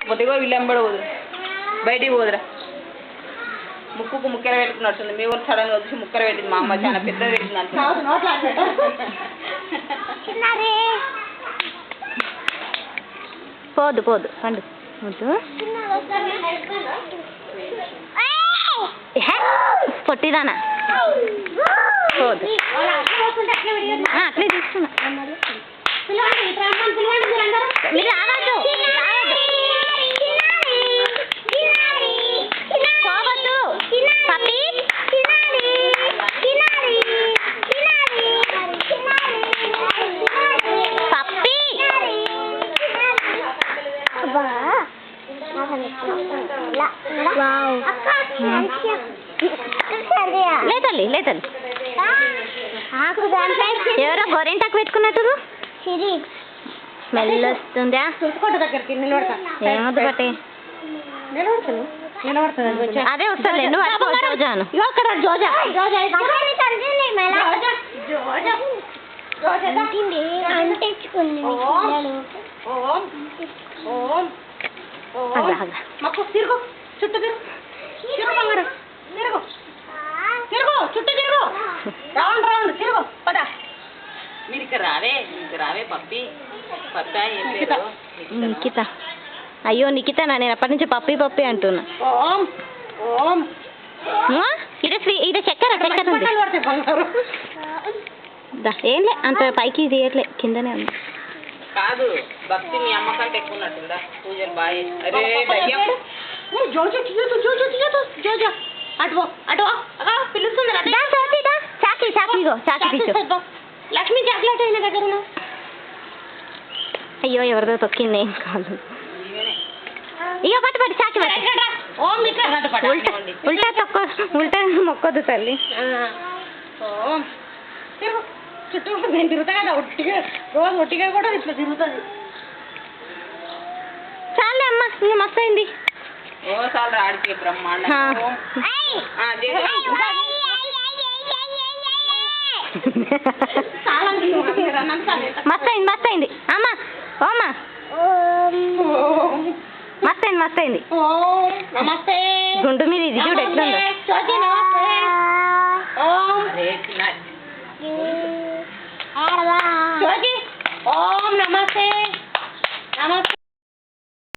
కొద్దిగా వీళ్ళెంబడి పోదురు బయటికి పోదురా ముక్కుకు ముక్కెర పెట్టుకున్నట్టుంది మీ ఊరు సడన్గా వచ్చి ముక్కెర పెట్టింది మా అమ్మ చాలా పెద్దగా పెట్టింది అంటే పోదు పోదు పండు వద్దు పొట్టిదానా పోదు అట్లే తీసుకున్నా మీరు రావద్దు పోవద్దు పప్పి పప్పి లేదండి లేదండి ఎవరో గోరెంటాకు పెట్టుకున్నట్టు స్మెల్ వస్తుందా ఏమొద్దు బట్టే అదే వస్తుంది నువ్వు జోజాను చుట్టూ చుట్టూ తిరుగు రౌండ్ రౌండ్ తిరుగు పద మీరు ఇక్కడ రావే పప్పి పప్పా ఏం పేరు నిఖిత అయ్యో నిఖిత నేను ఎప్పటి నుంచి పప్పి పప్పి అంటున్నా ఓం ఓం ఇది చక్కెర ఉంది ఏంలే అంత పైకి తీయట్లే కిందనే ఉంది కాదు భక్తి మీ అమ్మ కంటే ఎక్కువ ఉన్నట్టుందా పూజలు బాగా అరే భయ్యం జోజో తీయదు జోజో తీయదు జోజో అటు అటు పిలుస్తుంది చాకి చాకిగో చాకి తీసు లక్ష్మి చాక్లెట్ అయిన దగ్గర అయ్యో ఎవరిదో తొక్కింది ఏం కాదు ఇగో పట్టు పట్టు చాకి ఉల్టా తక్కువ ఉల్టా మొక్కొద్దు తల్లి చుట్టూ నేను తిరుగుతా కదా ఒట్టిగా రోజు ఒట్టిగా కూడా ఇట్లా తిరుగుతుంది చాలే అమ్మ ఇంకా మస్తు అయింది ఓ చాలు ఆడికి బ్రహ్మాండం మస్తు అయింది అమ్మ ఓమ్మ మస్తు అయింది నమస్తే గుండు మీద ఇది చూడు ఎట్లుందో